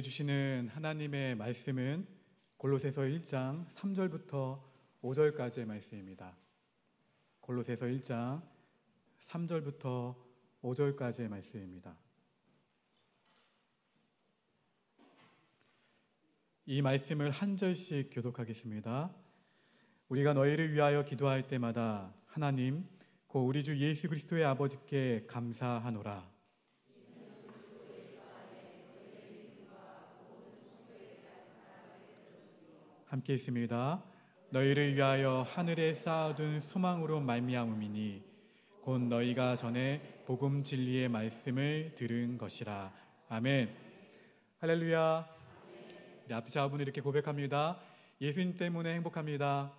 우리에게 주시는 하나님의 말씀은 골로새서 1장 3절부터 5절까지의 말씀입니다. 골로새서 1장 3절부터 5절까지의 말씀입니다. 이 말씀을 한 절씩 교독하겠습니다. 우리가 너희를 위하여 기도할 때마다 하나님 곧 우리 주 예수 그리스도의 아버지께 감사하노라. 함께 있습니다. 너희를 위하여 하늘에 쌓아둔 소망으로 말미암음이니 곧 너희가 전에 복음 진리의 말씀을 들은 것이라. 아멘. 할렐루야. 네, 앞뒤 좌우분을 이렇게 고백합니다. 예수님 때문에 행복합니다.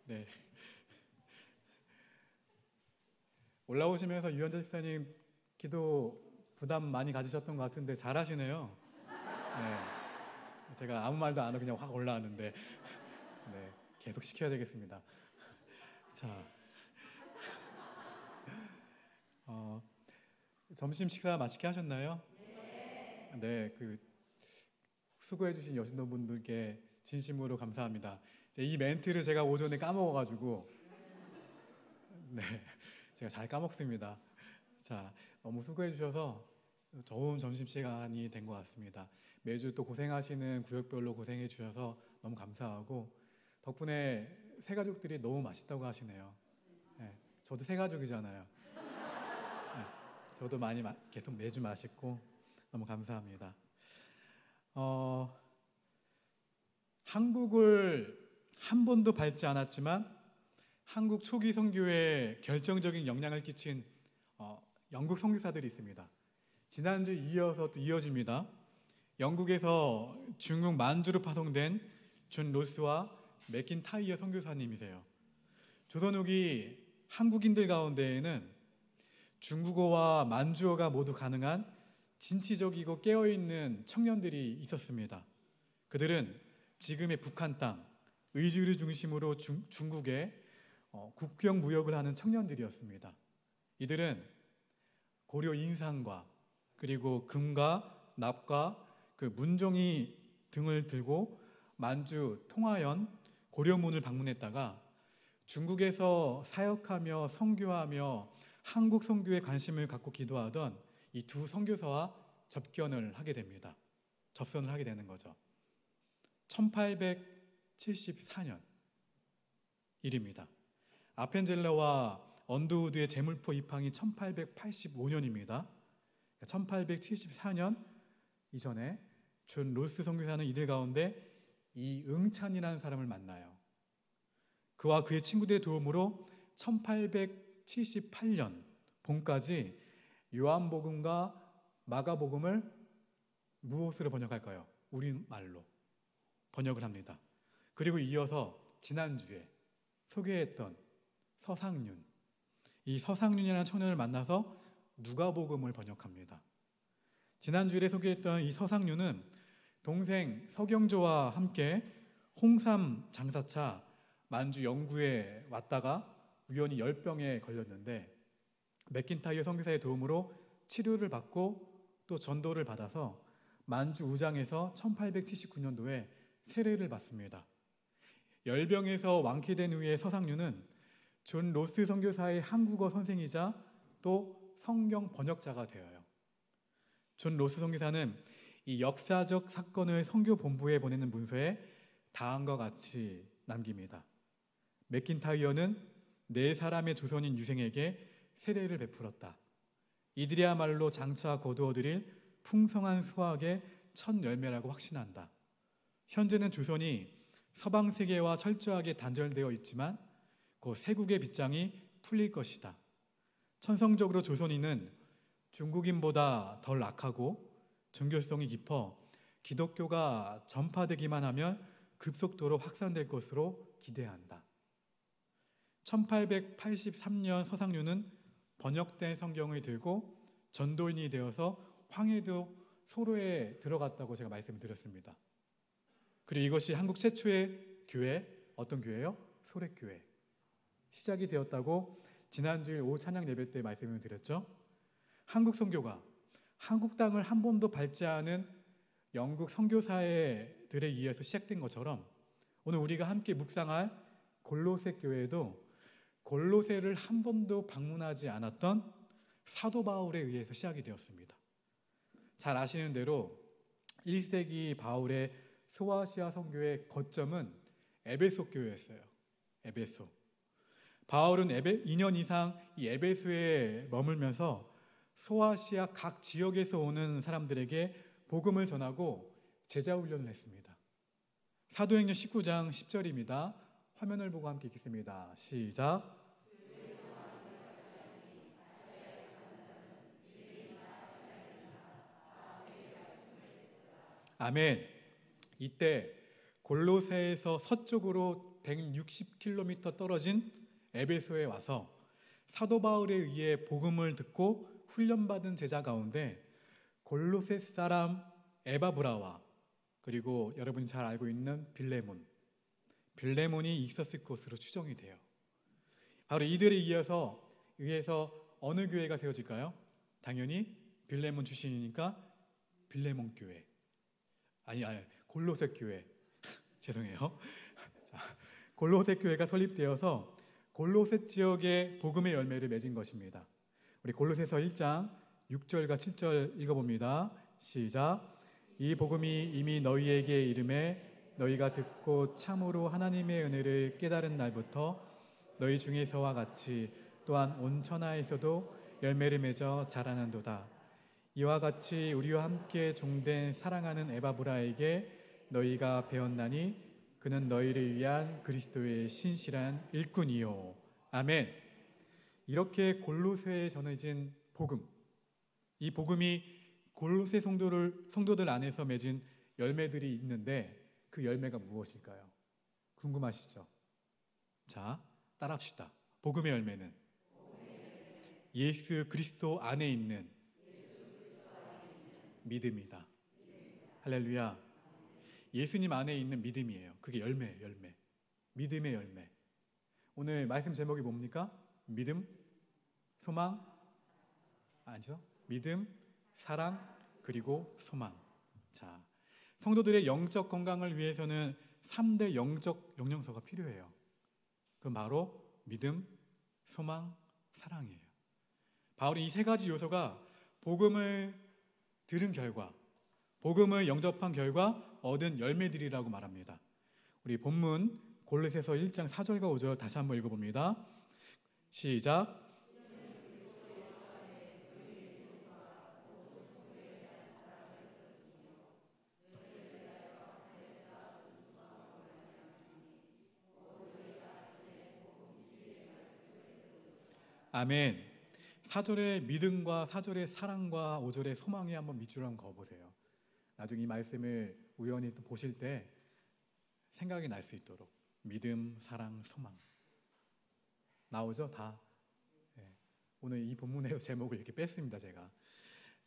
네. 올라오시면서 유현재 집사님 기도 부담 많이 가지셨던 것 같은데 잘하시네요. 네. 제가 아무 말도 안 하고 그냥 확 올라왔는데 네, 계속 시켜야 되겠습니다. 자, 점심 식사 맛있게 하셨나요? 네, 수고해주신 여신분들께 진심으로 감사합니다. 이 멘트를 제가 오전에 까먹어가지고 네, 제가 잘 까먹습니다. 자, 너무 수고해주셔서 좋은 점심시간이 된 것 같습니다. 매주 또 고생하시는 구역별로 고생해주셔서 너무 감사하고 덕분에 새가족들이 너무 맛있다고 하시네요. 네, 저도 새가족이잖아요. 네, 저도 많이 계속 매주 맛있고 너무 감사합니다. 한국을 한 번도 밟지 않았지만 한국 초기 선교에 결정적인 영향을 끼친 영국 선교사들이 있습니다. 지난주 이어서 또 이어집니다. 영국에서 중국 만주로 파송된 존 로스와 맥킨타이어 선교사님이세요. 조선 후기 한국인들 가운데에는 중국어와 만주어가 모두 가능한 진취적이고 깨어있는 청년들이 있었습니다. 그들은 지금의 북한 땅, 의주를 중심으로 중국에 국경 무역을 하는 청년들이었습니다. 이들은 고려 인상과 그리고 금과 납과 문종이 등을 들고 만주, 통화연, 고려문을 방문했다가 중국에서 사역하며 선교하며 한국 선교에 관심을 갖고 기도하던 이 두 선교사와 접선을 하게 되는 거죠. 1874년 일입니다. 아펜젤러와 언더우드의 제물포 입항이 1885년입니다. 1874년 이전에 존 로스 선교사는 이들 가운데 이응찬이라는 사람을 만나요. 그와 그의 친구들의 도움으로 1878년 봄까지 요한복음과 마가복음을 무엇으로 번역할까요? 우리말로 번역을 합니다. 그리고 이어서 지난주에 소개했던 서상윤, 이 서상윤이라는 청년을 만나서 누가복음을 번역합니다. 지난주에 소개했던 이 서상윤은 동생 서경조와 함께 홍삼 장사차 만주 영구에 왔다가 우연히 열병에 걸렸는데 맥킨타이어 선교사의 도움으로 치료를 받고 또 전도를 받아서 만주 우장에서 1879년도에 세례를 받습니다. 열병에서 완쾌된 후에 서상윤은 존 로스 선교사의 한국어 선생이자 또 성경 번역자가 되어요. 존 로스 선교사는 이 역사적 사건을 선교 본부에 보내는 문서에 다음과 같이 남깁니다. 맥킨타이어는 네 사람의 조선인 유생에게 세례를 베풀었다. 이들이야말로 장차 거두어들일 풍성한 수확의 첫 열매라고 확신한다. 현재는 조선이 서방 세계와 철저하게 단절되어 있지만 그 세국의 빗장이 풀릴 것이다. 천성적으로 조선인은 중국인보다 덜 악하고 종교성이 깊어 기독교가 전파되기만 하면 급속도로 확산될 것으로 기대한다. 1883년 서상윤은 번역된 성경을 들고 전도인이 되어서 황해도 소로에 들어갔다고 제가 말씀드렸습니다. 그리고 이것이 한국 최초의 교회 어떤 교회요? 소렉교회. 시작이 되었다고 지난주일 오후 찬양 예배 때 말씀을 드렸죠. 한국 선교가 한국 땅을 한 번도 밟지 않은 영국 선교사들에 의해서 시작된 것처럼 오늘 우리가 함께 묵상할 골로새 교회도 골로새를 한 번도 방문하지 않았던 사도 바울에 의해서 시작이 되었습니다. 잘 아시는 대로 1세기 바울의 소아시아 선교의 거점은 에베소 교회였어요. 에베소. 바울은 2년 이상 이 에베소에 머물면서 소아시아 각 지역에서 오는 사람들에게 복음을 전하고 제자 훈련을 했습니다. 사도행전 19장 10절입니다. 화면을 보고 함께 읽겠습니다. 시작. 아멘. 이때 골로새에서 서쪽으로 160km 떨어진 에베소에 와서 사도 바울에 의해 복음을 듣고 훈련받은 제자 가운데 골로새 사람 에바브라와 그리고 여러분이 잘 알고 있는 빌레몬이 있었을 것으로 추정이 돼요. 바로 이들에 의해서 어느 교회가 세워질까요? 당연히 빌레몬 출신이니까 빌레몬 교회. 아니 골로새 교회. 죄송해요. 자, 골로새 교회가 설립되어서 골로새 지역의 복음의 열매를 맺은 것입니다. 우리 골로새서 1장 6절과 7절 읽어봅니다. 시작. 이 복음이 이미 너희에게 이름에 너희가 듣고 참으로 하나님의 은혜를 깨달은 날부터 너희 중에서와 같이 또한 온 천하에서도 열매를 맺어 자라난도다. 이와 같이 우리와 함께 종된 사랑하는 에바브라에게 너희가 배웠나니 그는 너희를 위한 그리스도의 신실한 일꾼이요. 아멘. 이렇게 골로새에 전해진 복음, 이 복음이 골로새 성도들 안에서 맺은 열매들이 있는데 그 열매가 무엇일까요? 궁금하시죠? 자, 따라합시다. 복음의 열매는 예수 그리스도 안에 있는 믿음이다. 할렐루야. 예수님 안에 있는 믿음이에요. 그게 열매예요. 열매. 믿음의 열매. 오늘 말씀 제목이 뭡니까? 믿음, 소망, 아니죠? 믿음, 사랑, 그리고 소망. 자, 성도들의 영적 건강을 위해서는 3대 영적 영양소가 필요해요. 그건 바로 믿음, 소망, 사랑이에요. 바울이 이 세 가지 요소가 복음을 들은 결과, 복음을 영접한 결과 얻은 열매들이라고 말합니다. 우리 본문 골로새서 1장 4절과 5절 다시 한번 읽어봅니다. 시작. 아멘. 4절의 믿음과 4절의 사랑과 5절의 소망에 한번 밑줄 한번 그어보세요. 나중에 이 말씀을 우연히 또 보실 때 생각이 날 수 있도록 믿음, 사랑, 소망 나오죠? 다. 네. 오늘 이 본문의 제목을 이렇게 뺐습니다. 제가.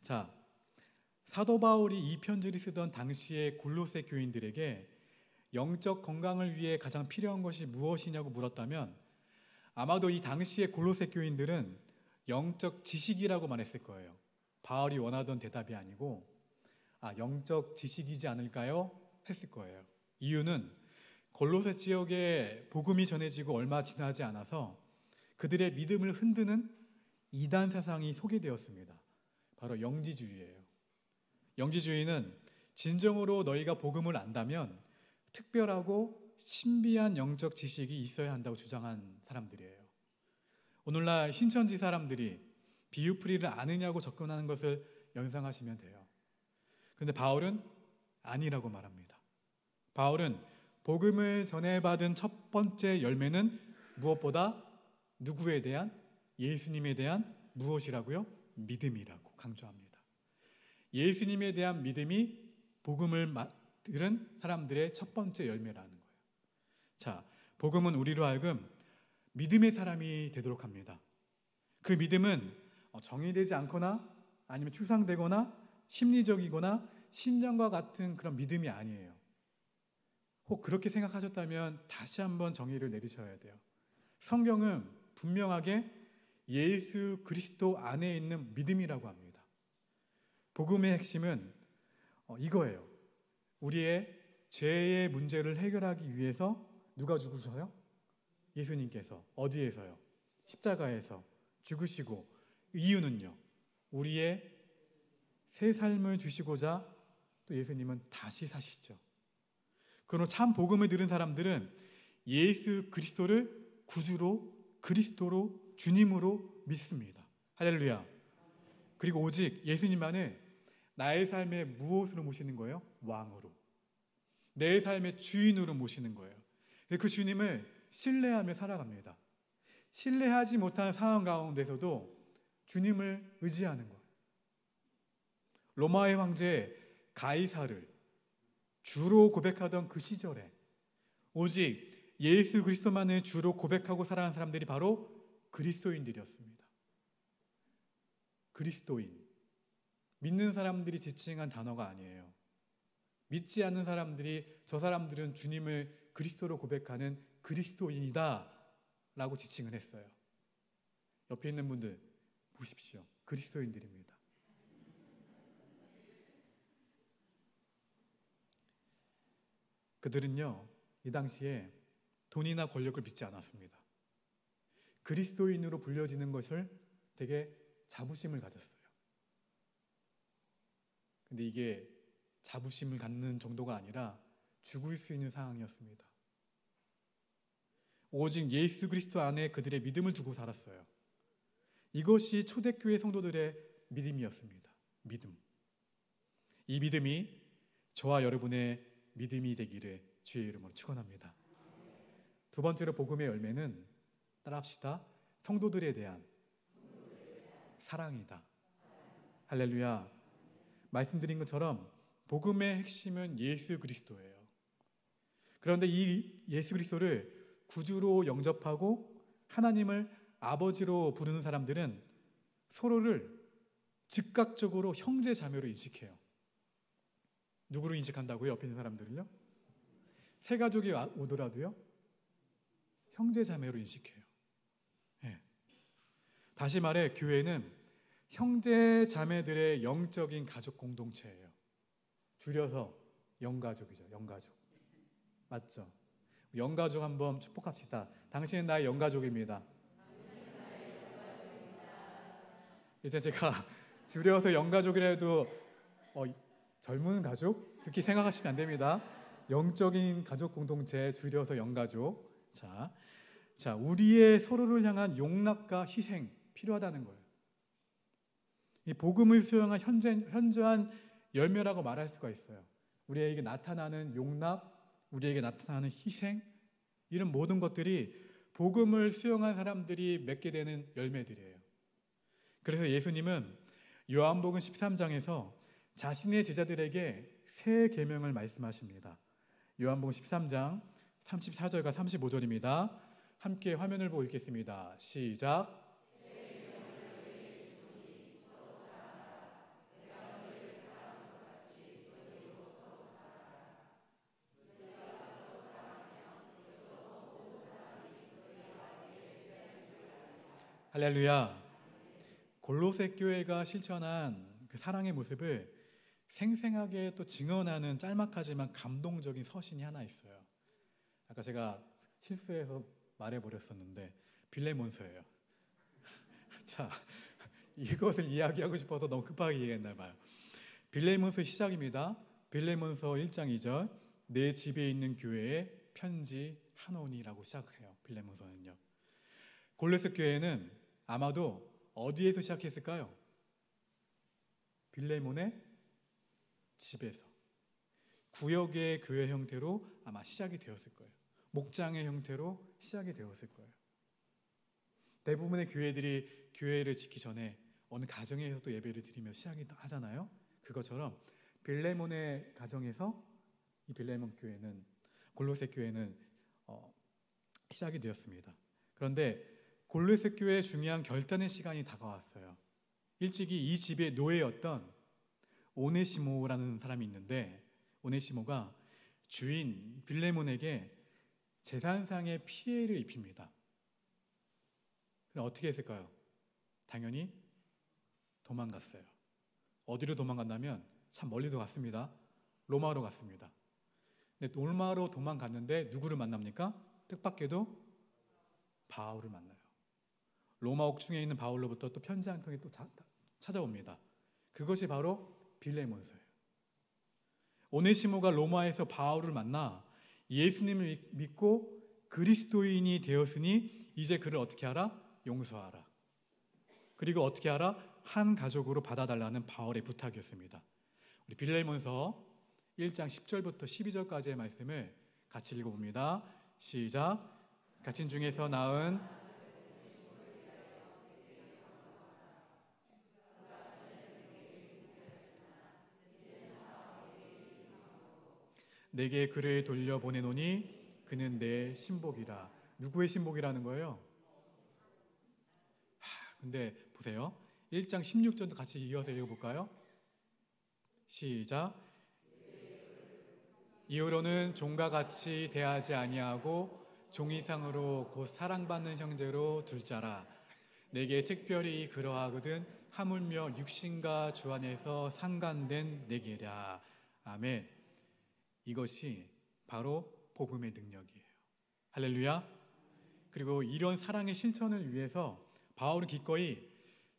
자, 사도 바울이 이 편지를 쓰던 당시의 골로새 교인들에게 영적 건강을 위해 가장 필요한 것이 무엇이냐고 물었다면 아마도 이 당시의 골로새 교인들은 영적 지식이라고 말했을 거예요. 바울이 원하던 대답이 아니고 영적 지식이지 않을까요? 했을 거예요. 이유는 골로새 지역에 복음이 전해지고 얼마 지나지 않아서 그들의 믿음을 흔드는 이단 사상이 소개되었습니다. 바로 영지주의예요. 영지주의는 진정으로 너희가 복음을 안다면 특별하고 신비한 영적 지식이 있어야 한다고 주장한 사람들이에요. 오늘날 신천지 사람들이 비유풀이를 아느냐고 접근하는 것을 연상하시면 돼요. 그런데 바울은 아니라고 말합니다. 바울은 복음을 전해받은 첫 번째 열매는 무엇보다 누구에 대한? 예수님에 대한 무엇이라고요? 믿음이라고 강조합니다. 예수님에 대한 믿음이 복음을 들은 사람들의 첫 번째 열매라는 거예요. 자, 복음은 우리로 하여금 믿음의 사람이 되도록 합니다. 그 믿음은 정의되지 않거나 아니면 추상되거나 심리적이거나 신념과 같은 그런 믿음이 아니에요. 혹 그렇게 생각하셨다면 다시 한번 정의를 내리셔야 돼요. 성경은 분명하게 예수 그리스도 안에 있는 믿음이라고 합니다. 복음의 핵심은 이거예요. 우리의 죄의 문제를 해결하기 위해서 누가 죽으셔요? 예수님께서. 어디에서요? 십자가에서 죽으시고, 이유는요, 우리의 새 삶을 주시고자 또 예수님은 다시 사시죠. 그러나 참 복음을 들은 사람들은 예수 그리스도를 구주로, 그리스도로, 주님으로 믿습니다. 할렐루야. 그리고 오직 예수님만을 나의 삶의 무엇으로 모시는 거예요? 왕으로. 내 삶의 주인으로 모시는 거예요. 그 주님을 신뢰하며 살아갑니다. 신뢰하지 못한 상황 가운데서도 주님을 의지하는 거예요. 로마의 황제 가이사를 주로 고백하던 그 시절에 오직 예수 그리스도만을 주로 고백하고 살아가는 사람들이 바로 그리스도인들이었습니다. 그리스도인. 믿는 사람들이 지칭한 단어가 아니에요. 믿지 않는 사람들이 저 사람들은 주님을 그리스도로 고백하는 그리스도인이다 라고 지칭을 했어요. 옆에 있는 분들 보십시오. 그리스도인들입니다. 그들은요, 이 당시에 돈이나 권력을 믿지 않았습니다. 그리스도인으로 불려지는 것을 되게 자부심을 가졌어요. 근데 이게 자부심을 갖는 정도가 아니라 죽을 수 있는 상황이었습니다. 오직 예수 그리스도 안에 그들의 믿음을 두고 살았어요. 이것이 초대교회 성도들의 믿음이었습니다. 믿음. 이 믿음이 저와 여러분의 믿음이 되기를 주의 이름으로 축원합니다. 두 번째로 복음의 열매는 따라합시다. 성도들에 대한 사랑이다. 할렐루야. 말씀드린 것처럼 복음의 핵심은 예수 그리스도예요. 그런데 이 예수 그리스도를 구주로 영접하고 하나님을 아버지로 부르는 사람들은 서로를 즉각적으로 형제 자매로 인식해요. 누구로 인식한다고요? 옆에 있는 사람들을요? 새 가족이 오더라도요? 형제 자매로 인식해요. 네. 다시 말해 교회는 형제 자매들의 영적인 가족 공동체예요. 줄여서 영가족이죠. 영가족. 맞죠? 영가족 한번 축복합시다. 당신은 나의 영가족입니다. 이제 제가 줄여서 영가족이라 해도 젊은 가족? 그렇게 생각하시면 안 됩니다. 영적인 가족 공동체 줄여서 영가족. 자, 우리의 서로를 향한 용납과 희생 필요하다는 거예요. 이 복음을 수용한 현저한 열매라고 말할 수가 있어요. 우리에게 나타나는 용납, 우리에게 나타나는 희생, 이런 모든 것들이 복음을 수용한 사람들이 맺게 되는 열매들이에요. 그래서 예수님은 요한복음 13장에서 자신의 제자들에게 새 계명을 말씀하십니다. 요한복음 13장 34절과 35절입니다. 함께 화면을 보고 읽겠습니다. 시작. 할렐루야. 골로새 교회가 실천한 그 사랑의 모습을 생생하게 또 증언하는 짤막하지만 감동적인 서신이 하나 있어요. 아까 제가 실수해서 말해버렸었는데 빌레몬서예요. 자, 이것을 이야기하고 싶어서 너무 급하게 얘기했나 봐요. 빌레몬서 시작입니다. 빌레몬서 1장 2절. 내 집에 있는 교회에 편지하노니라고 시작해요. 빌레몬서는요. 골로새 교회는 아마도 어디에서 시작했을까요? 빌레몬의 집에서. 구역의 교회 형태로 아마 시작이 되었을 거예요. 목장의 형태로 시작이 되었을 거예요. 대부분의 교회들이 교회를 짓기 전에 어느 가정에서 또 예배를 드리며 시작이 하잖아요. 그것처럼 빌레몬의 가정에서 이 빌레몬 교회는, 골로새 교회는 시작이 되었습니다. 그런데 골로새 교회의 중요한 결단의 시간이 다가왔어요. 일찍이 이 집의 노예였던 오네시모라는 사람이 있는데, 오네시모가 주인 빌레몬에게 재산상의 피해를 입힙니다. 그럼 어떻게 했을까요? 당연히 도망갔어요. 어디로 도망갔냐면 참 멀리도 갔습니다. 로마로 갔습니다. 근데 로마로 도망갔는데 누구를 만납니까? 뜻밖에도 바울을 만나요. 로마 옥중에 있는 바울로부터 또 편지 한 통이 또 찾아옵니다. 그것이 바로 빌레몬서예요. 오네시모가 로마에서 바울을 만나 예수님을 믿고 그리스도인이 되었으니 이제 그를 어떻게 하라? 용서하라. 그리고 어떻게 하라? 한 가족으로 받아달라는 바울의 부탁이었습니다. 우리 빌레몬서 1장 10절부터 12절까지의 말씀을 같이 읽어봅니다. 시작. 갇힌 중에서 낳은 내게 그를 돌려보내노니 그는 내 신복이라. 누구의 신복이라는 거예요? 근데 보세요. 1장 16절도 같이 이어서 읽어볼까요? 시작. 이후로는 종과 같이 대하지 아니하고 종이상으로 곧 사랑받는 형제로 둘 자라. 내게 특별히 그러하거든 하물며 육신과 주 안에서 상간된 내게라. 아멘. 이것이 바로 복음의 능력이에요. 할렐루야. 그리고 이런 사랑의 실천을 위해서 바울은 기꺼이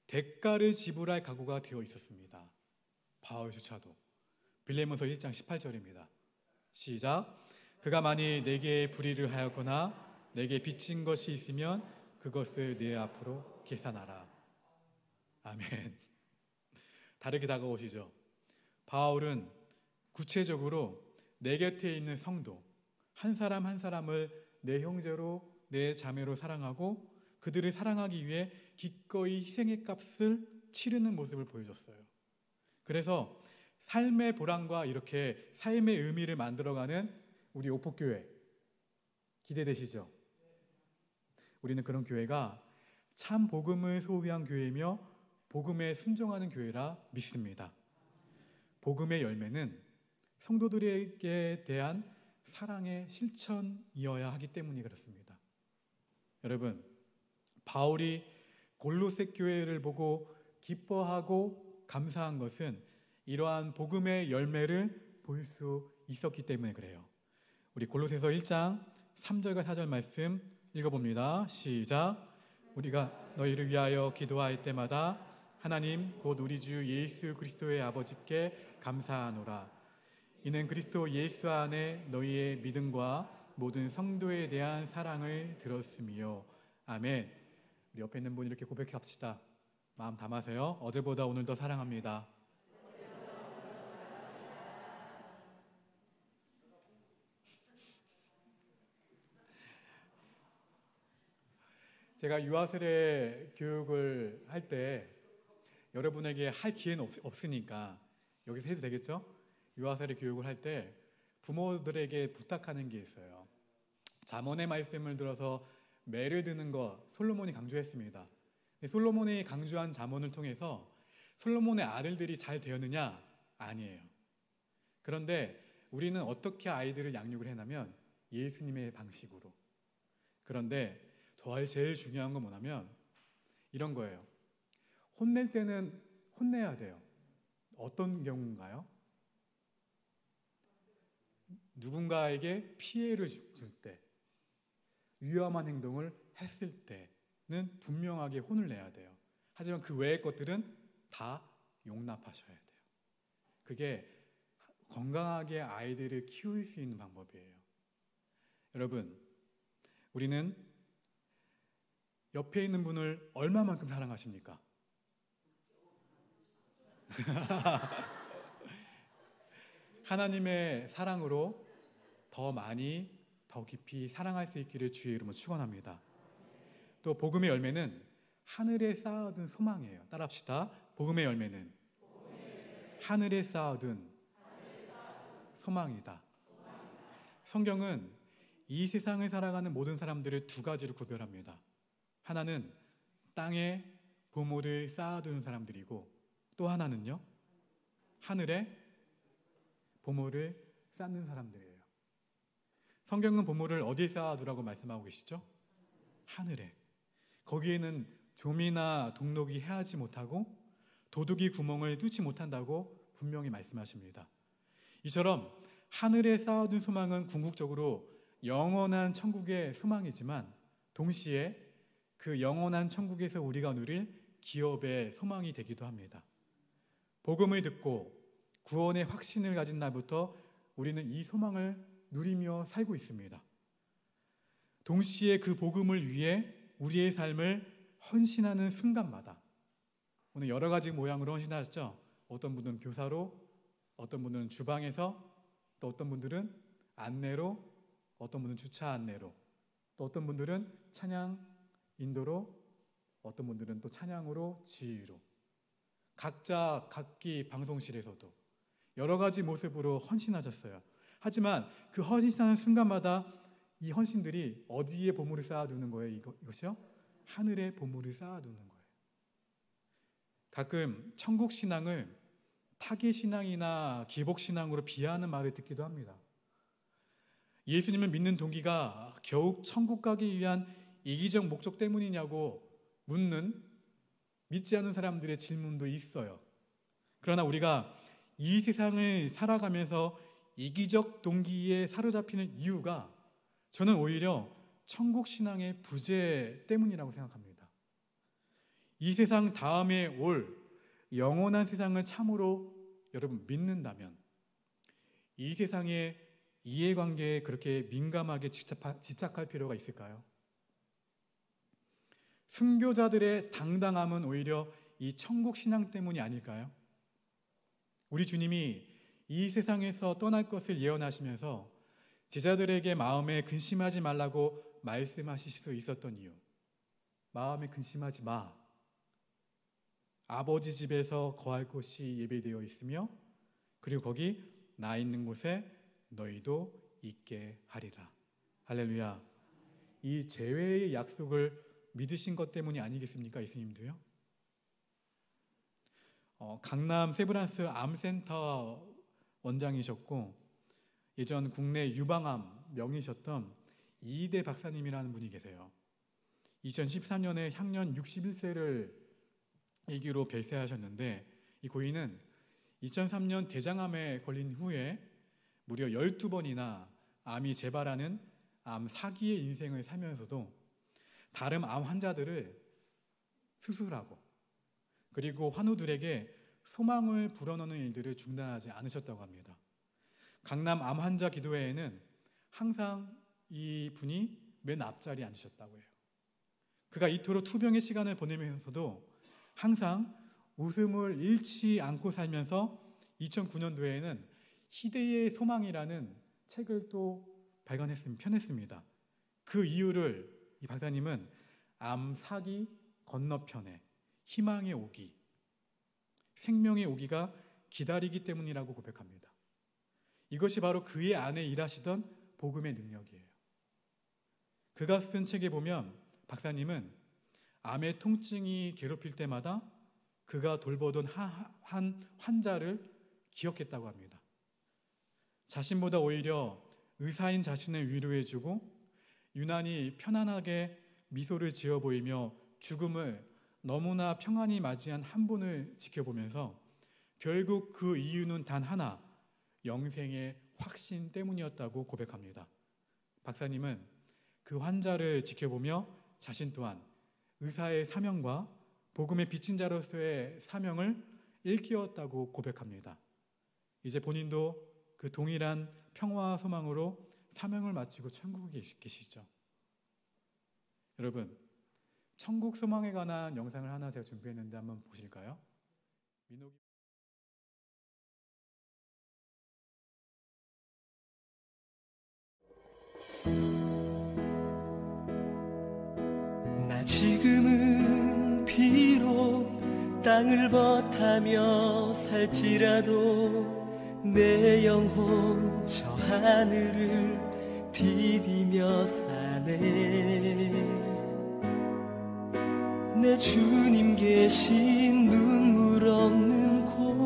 대가를 지불할 각오가 되어 있었습니다. 바울조차도. 빌레몬서 1장 18절입니다. 시작. 그가 만일 내게 불의를 하였거나 내게 빚진 것이 있으면 그것을 내 앞으로 계산하라. 아멘. 다르게 다가오시죠. 바울은 구체적으로 내 곁에 있는 성도 한 사람 한 사람을 내 형제로 내 자매로 사랑하고 그들을 사랑하기 위해 기꺼이 희생의 값을 치르는 모습을 보여줬어요. 그래서 삶의 보람과 이렇게 삶의 의미를 만들어가는 우리 오폭교회 기대되시죠? 우리는 그런 교회가 참 복음을 소유한 교회이며 복음에 순종하는 교회라 믿습니다. 복음의 열매는 성도들에게 대한 사랑의 실천이어야 하기 때문이 그렇습니다. 여러분, 바울이 골로새 교회를 보고 기뻐하고 감사한 것은 이러한 복음의 열매를 볼 수 있었기 때문에 그래요. 우리 골로새서 1장 3절과 4절 말씀 읽어봅니다. 시작. 우리가 너희를 위하여 기도할 때마다 하나님 곧 우리 주 예수 그리스도의 아버지께 감사하노라. 이는 그리스도 예수 안에 너희의 믿음과 모든 성도에 대한 사랑을 들었으며. 아멘. 우리 옆에 있는 분 이렇게 고백합시다. 마음 담아서요. 어제보다 오늘 더 사랑합니다. 제가 유아세례 교육을 할 때 여러분에게 할 기회는 없으니까 여기서 해도 되겠죠? 유아세례 교육을 할 때 부모들에게 부탁하는 게 있어요. 잠언의 말씀을 들어서 매를 드는 거 솔로몬이 강조했습니다. 솔로몬이 강조한 잠언을 통해서 솔로몬의 아들들이 잘 되었느냐? 아니에요. 그런데 우리는 어떻게 아이들을 양육을 해냐면 예수님의 방식으로. 그런데 더 제일 중요한 건 뭐냐면 이런 거예요. 혼낼 때는 혼내야 돼요. 어떤 경우인가요? 누군가에게 피해를 줄 때, 위험한 행동을 했을 때는 분명하게 혼을 내야 돼요. 하지만 그 외의 것들은 다 용납하셔야 돼요. 그게 건강하게 아이들을 키울 수 있는 방법이에요. 여러분, 우리는 옆에 있는 분을 얼마만큼 사랑하십니까? 하나님의 사랑으로 더 많이, 더 깊이 사랑할 수 있기를 주의 이름으로 축원합니다. 또 복음의 열매는 하늘에 쌓아둔 소망이에요. 따라합시다. 복음의 열매는 하늘에 쌓아둔 소망이다. 성경은 이 세상을 살아가는 모든 사람들을 두 가지로 구별합니다. 하나는 땅에 보물을 쌓아두는 사람들이고 또 하나는요, 하늘에 보물을 쌓는 사람들이에요. 성경은 보물을 어디에 쌓아두라고 말씀하고 계시죠? 하늘에. 거기에는 좀이나 동록이 해하지 못하고 도둑이 구멍을 뚫지 못한다고 분명히 말씀하십니다. 이처럼 하늘에 쌓아둔 소망은 궁극적으로 영원한 천국의 소망이지만 동시에 그 영원한 천국에서 우리가 누릴 기업의 소망이 되기도 합니다. 복음을 듣고 구원의 확신을 가진 날부터 우리는 이 소망을 누리며 살고 있습니다. 동시에 그 복음을 위해 우리의 삶을 헌신하는 순간마다, 오늘 여러 가지 모양으로 헌신하셨죠. 어떤 분은 교사로, 어떤 분은 주방에서, 또 어떤 분들은 안내로, 어떤 분은 주차 안내로, 또 어떤 분들은 찬양 인도로, 어떤 분들은 또 찬양으로 지휘로, 각자 각기 방송실에서도 여러 가지 모습으로 헌신하셨어요. 하지만 그 헌신하는 순간마다 이 헌신들이 어디에 보물을 쌓아두는 거예요? 이것이요? 하늘에 보물을 쌓아두는 거예요. 가끔 천국 신앙을 타계 신앙이나 기복 신앙으로 비하하는 말을 듣기도 합니다. 예수님을 믿는 동기가 겨우 천국 가기 위한 이기적 목적 때문이냐고 묻는 믿지 않는 사람들의 질문도 있어요. 그러나 우리가 이 세상을 살아가면서 이기적 동기에 사로잡히는 이유가 저는 오히려 천국 신앙의 부재 때문이라고 생각합니다. 이 세상 다음에 올 영원한 세상을 참으로 여러분 믿는다면 이 세상의 이해관계에 그렇게 민감하게 집착할 필요가 있을까요? 순교자들의 당당함은 오히려 이 천국 신앙 때문이 아닐까요? 우리 주님이 이 세상에서 떠날 것을 예언하시면서 제자들에게 마음에 근심하지 말라고 말씀하실 수 있었던 이유, 마음에 근심하지 마. 아버지 집에서 거할 곳이 예비되어 있으며 그리고 거기 나 있는 곳에 너희도 있게 하리라. 할렐루야. 이 재회의 약속을 믿으신 것 때문이 아니겠습니까? 예수님도요. 강남 세브란스 암센터 원장이셨고 예전 국내 유방암 명의셨던 이희대 박사님이라는 분이 계세요. 2013년에 향년 61세를 일기로 별세하셨는데 이 고인은 2003년 대장암에 걸린 후에 무려 12번이나 암이 재발하는 암 사기의 인생을 살면서도 다른 암 환자들을 수술하고 그리고 환우들에게 소망을 불어넣는 일들을 중단하지 않으셨다고 합니다. 강남 암 환자 기도회에는 항상 이 분이 맨 앞자리에 앉으셨다고 해요. 그가 이토록 투병의 시간을 보내면서도 항상 웃음을 잃지 않고 살면서 2009년도에는 희대의 소망이라는 책을 또 펴냈습니다. 그 이유를 이 박사님은 암 사기 건너편에 희망의 오기, 생명의 오기가 기다리기 때문이라고 고백합니다. 이것이 바로 그의 안에 일하시던 복음의 능력이에요. 그가 쓴 책에 보면 박사님은 암의 통증이 괴롭힐 때마다 그가 돌보던 한 환자를 기억했다고 합니다. 자신보다 오히려 의사인 자신을 위로해주고 유난히 편안하게 미소를 지어 보이며 죽음을 너무나 평안히 맞이한 한 분을 지켜보면서 결국 그 이유는 단 하나, 영생의 확신 때문이었다고 고백합니다. 박사님은 그 환자를 지켜보며 자신 또한 의사의 사명과 복음의 빚진 자로서의 사명을 일깨웠다고 고백합니다. 이제 본인도 그 동일한 평화와 소망으로 사명을 마치고 천국에 계시죠. 여러분, 천국 소망에 관한 영상을 하나 제가 준비했는데 한번 보실까요? 나 지금은 비록 땅을 버타며 살지라도 내 영혼 저 하늘을 디디며 사네. 내 주님 계신 눈물 없는 곳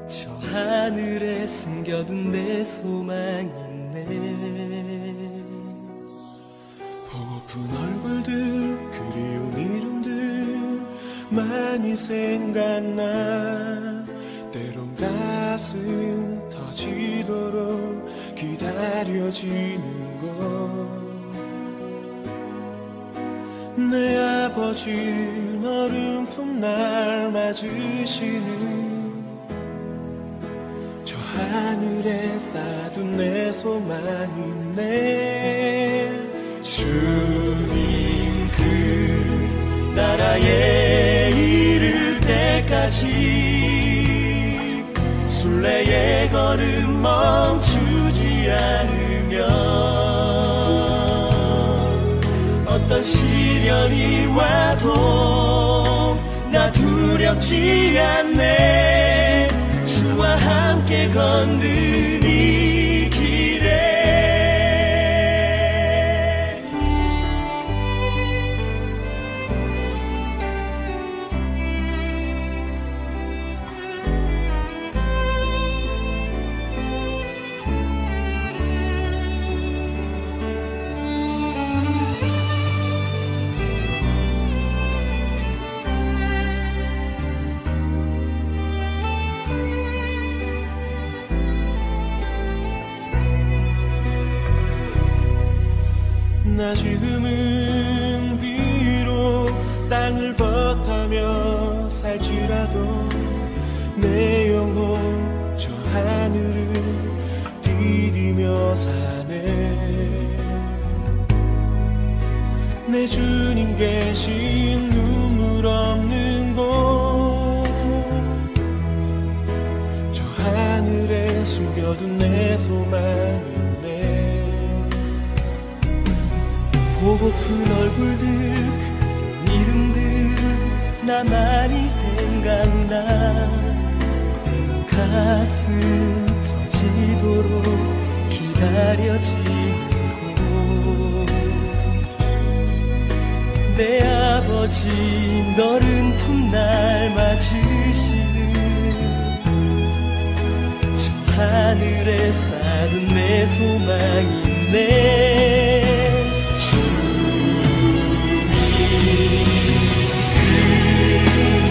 저 하늘에 숨겨둔 내 소망이 있네. 보고픈 얼굴들 그리운 이름들 많이 생각나. 때론 가슴 터지도록 기다려지는 것. 내 아버지 너른 품날 맞으시는 저 하늘에 쌓아둔 내 소망이네. 주님 그 나라에 이를 때까지 순례의 걸음 멈추지 않으면 어떤 시련이 와도 나 두렵지 않네. 주와 함께 걷는 이 길에. 나 지금은 비록 땅을 벗하며 살지라도 내 영혼 저 하늘을 디디며 사네. 내 주님 계신 눈물 없는 곳, 저 하늘에 숨겨둔 내 소망이네. 보고픈 얼굴들 그리운 이름들 나 많이 생각나. 때론 가슴 터지도록 기다려지는 곳. 내 아버지 너른 품날 맞으시는 저 하늘에 쌓아둔 내 소망이네. 주님 그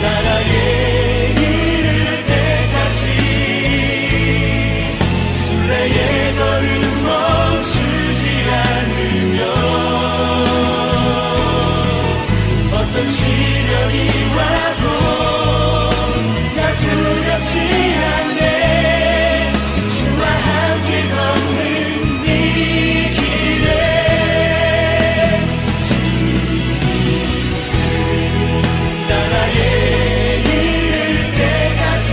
나라에 이를 때까지 순례의 걸음 멈추지 않으면 어떤 시련이 와도 나 두렵지 않네. 주와 함께 걷는 이 길에. 나라에 이를 때까지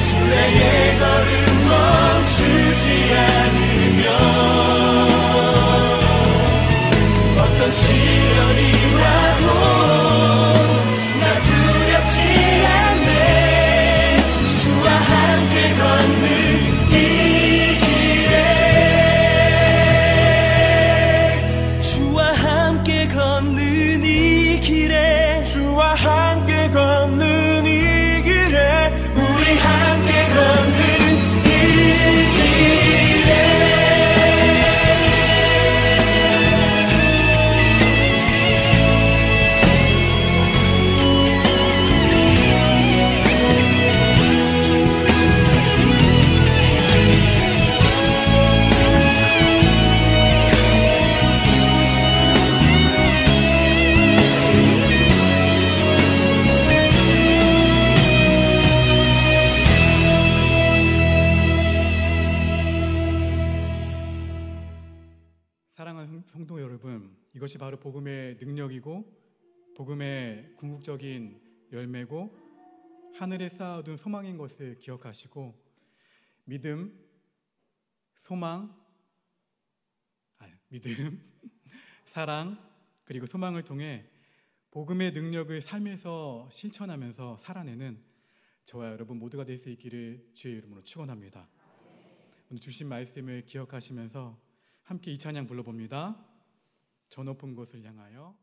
순례의 걸음 멈추지 않으면 어떤 시련이 와도 나 두렵지 않네. 주와 함께 걷는 이 길에. 주와 함께 걷는 이 길에. 주와 함께 걷는 이 길에. 우리 함께 걷는 이 길에. 사랑하는 성도 여러분, 이것이 바로 복음의 능력이고 복음의 궁극적인 열매고 하늘에 쌓아둔 소망인 것을 기억하시고 믿음, 사랑 그리고 소망을 통해 복음의 능력을 삶에서 실천하면서 살아내는 저와 여러분 모두가 될 수 있기를 주의 이름으로 축원합니다. 오늘 주신 말씀을 기억하시면서 함께 이 찬양 불러봅니다. 저 높은 곳을 향하여.